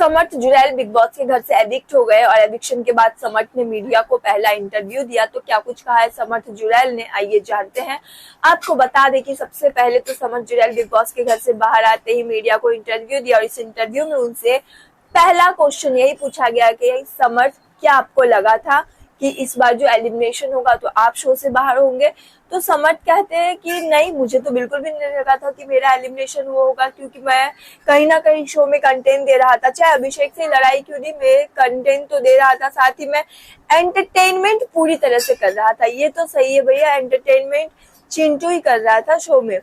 समर्थ Jurel big boss के घर से एविक्ट हो गए और एविक्शन के बाद समर्थ ने मीडिया को पहला इंटरव्यू दिया। तो क्या कुछ कहा है समर्थ जुरैल ने, आइए जानते हैं। आपको बता दें कि सबसे पहले तो समर्थ जुरैल बिग बॉस के घर से बाहर आते ही मीडिया को इंटरव्यू दिया और इस इंटरव्यू में उनसे पहला क्वेश्चन यही पूछा गया कि समर्थ, क्या आपको लगा था कि इस बार जो एलिमिनेशन होगा तो आप शो से बाहर होंगे? तो समर्थ कहते हैं कि नहीं, मुझे तो बिल्कुल भी नहीं लगा था कि मेरा एलिमिनेशन वो होगा, क्योंकि मैं कहीं ना कहीं शो में कंटेंट दे रहा था। चाहे अभिषेक से लड़ाई क्यों नहीं, मैं कंटेंट तो दे रहा था, साथ ही मैं एंटरटेनमेंट पूरी तरह से कर रहा था। ये तो सही है भैया, एंटरटेनमेंट चिंटू ही कर रहा था शो में।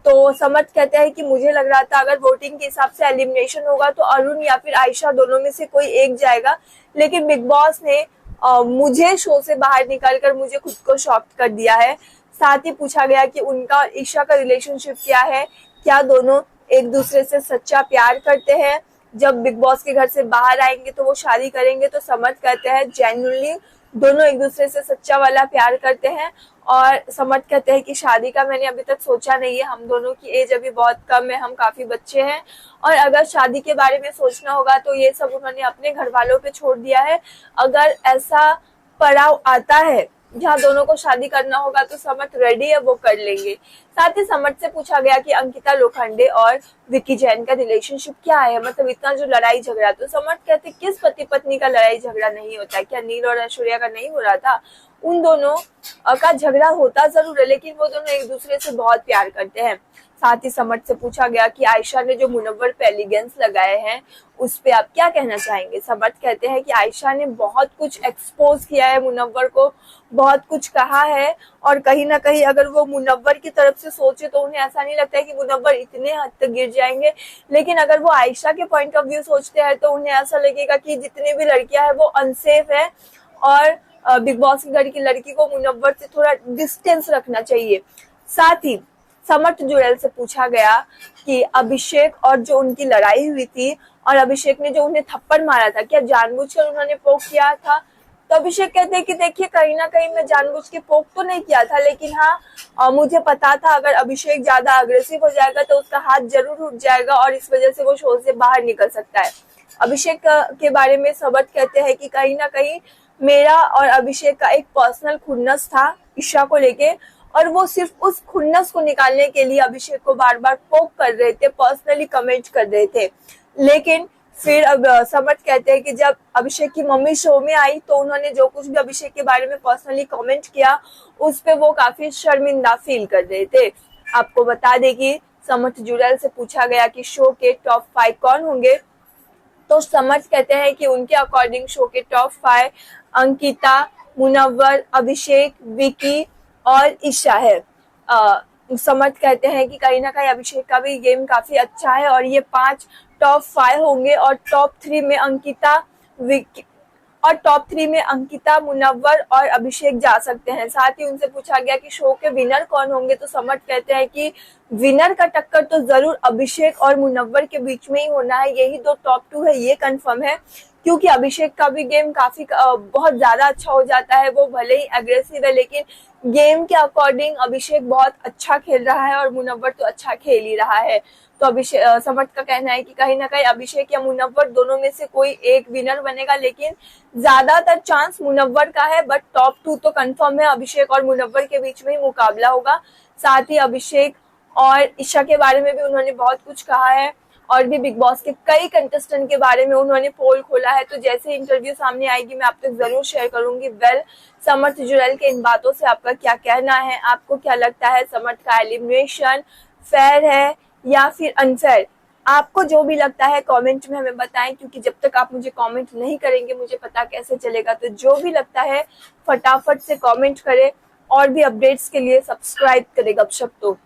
तो समर्थ कहते हैं कि मुझे लग रहा था अगर वोटिंग के हिसाब से एलिमिनेशन होगा तो अरुण या फिर आयशा दोनों में से कोई एक जाएगा, लेकिन बिग बॉस ने मुझे शो से बाहर निकालकर मुझे खुद को शॉक कर दिया है। साथ ही पूछा गया कि उनका और ईशा का रिलेशनशिप क्या है, क्या दोनों एक दूसरे से सच्चा प्यार करते हैं, जब बिग बॉस के घर से बाहर आएंगे तो वो शादी करेंगे? तो समर्थ कहते हैं जेन्युइनली दोनों एक दूसरे से सच्चा वाला प्यार करते हैं। और समर्थ कहते हैं कि शादी का मैंने अभी तक सोचा नहीं है, हम दोनों की एज अभी बहुत कम है, हम काफी बच्चे हैं, और अगर शादी के बारे में सोचना होगा तो ये सब उन्होंने अपने घर वालों पे छोड़ दिया है। अगर ऐसा पड़ाव आता है जहाँ दोनों को शादी करना होगा तो समर्थ रेडी है, वो कर लेंगे। साथ ही समर्थ से पूछा गया कि अंकिता लोखंडे और विकी जैन का रिलेशनशिप क्या है, मतलब इतना जो लड़ाई झगड़ा। तो समर्थ कहते किस पति पत्नी का लड़ाई झगड़ा नहीं होता है, क्या नील और ऐश्वर्या का नहीं हो रहा था? उन दोनों का झगड़ा होता जरूर है, लेकिन वो दोनों एक दूसरे से बहुत प्यार करते हैं। साथ ही समर्थ से पूछा गया कि आयशा ने जो मुनव्वर पे एलिगेंस लगाए हैं उस पे आप क्या कहना चाहेंगे? समर्थ कहते हैं कि आयशा ने बहुत कुछ एक्सपोज किया है मुनव्वर को, बहुत कुछ कहा है, और कहीं ना कहीं अगर वो मुनव्वर की तरफ से सोचे तो उन्हें ऐसा नहीं लगता है कि मुनव्वर इतने हद तक गिर जाएंगे, लेकिन अगर वो आयशा के पॉइंट ऑफ व्यू सोचते हैं तो उन्हें ऐसा लगेगा कि जितनी भी लड़कियां हैं वो अनसेफ है और बिग बॉस के घर की लड़की को मुनव्वर से थोड़ा डिस्टेंस रखना चाहिए। साथ ही समर्थ जुरैल से पूछा गया कि अभिषेक और जो उनकी लड़ाई हुई थी और अभिषेक ने जो उन्हें थप्पड़ मारा था, क्या जानबूझकर उन्होंने पोक किया था? तो अभिषेक कहते हैं कि देखिए, कहीं ना कहीं मैं जानबूझ के पोक तो नहीं किया था, लेकिन हाँ मुझे पता था अगर अभिषेक ज्यादा अग्रेसिव हो जाएगा तो उसका हाथ जरूर उठ जाएगा और इस वजह से वो शो से बाहर निकल सकता है। अभिषेक के बारे में समर्थ कहते हैं कि कहीं ना कहीं मेरा और अभिषेक का एक पर्सनल खुन्नस था ईशा को लेके, और वो सिर्फ उस खुन्नस को निकालने के लिए अभिषेक को बार बार पोक कर रहे थे, पर्सनली कमेंट कर रहे थे। लेकिन फिर अब समर्थ कहते हैं कि जब अभिषेक की मम्मी शो में आई तो उन्होंने जो कुछ भी अभिषेक के बारे में पर्सनली कमेंट किया उस पे वो काफी शर्मिंदा फील कर रहे थे। आपको बता दें कि समर्थ जुरैल से पूछा गया कि शो के टॉप 5 कौन होंगे, तो समर्थ कहते हैं कि उनके अकॉर्डिंग शो के टॉप 5 अंकिता, मुनव्वर, अभिषेक, विकी और ईशा है। समर्थ कहते हैं कि कहीं ना कहीं अभिषेक का भी गेम काफी अच्छा है और ये 5 टॉप 5 होंगे, और टॉप 3 में अंकिता, विकी और टॉप 3 में अंकिता, मुनव्वर और अभिषेक जा सकते हैं। साथ ही उनसे पूछा गया कि शो के विनर कौन होंगे, तो समर्थ कहते हैं कि विनर का टक्कर तो जरूर अभिषेक और मुनव्वर के बीच में ही होना है, यही 2 टॉप 2 है, ये कंफर्म है, क्योंकि अभिषेक का भी गेम काफी बहुत ज्यादा अच्छा हो जाता है। वो भले ही एग्रेसिव है लेकिन गेम के अकॉर्डिंग अभिषेक बहुत अच्छा खेल रहा है और मुनव्वर तो अच्छा खेल ही रहा है। तो अभिषेक समर्थ का कहना है कि कहीं ना कहीं अभिषेक या मुनव्वर दोनों में से कोई एक विनर बनेगा, लेकिन ज्यादातर चांस मुनव्वर का है, बट टॉप 2 तो कंफर्म है, अभिषेक और मुनव्वर के बीच में ही मुकाबला होगा। साथ ही अभिषेक और ईशा के बारे में भी उन्होंने बहुत कुछ कहा है और भी बिग बॉस के कई कंटेस्टेंट के बारे में उन्होंने पोल खोला है, तो जैसे इंटरव्यू सामने आएगी मैं आप तक जरूर शेयर करूंगी। समर्थ जुरैल के इन बातों से आपका क्या कहना है? आपको क्या लगता है समर्थ का एलिमिनेशन फेयर है या फिर अनफेयर? आपको जो भी लगता है कमेंट में हमें बताएं, क्योंकि जब तक आप मुझे कमेंट नहीं करेंगे मुझे पता कैसे चलेगा। तो जो भी लगता है फटाफट से कमेंट करें और भी अपडेट्स के लिए सब्सक्राइब करें गपशप तो।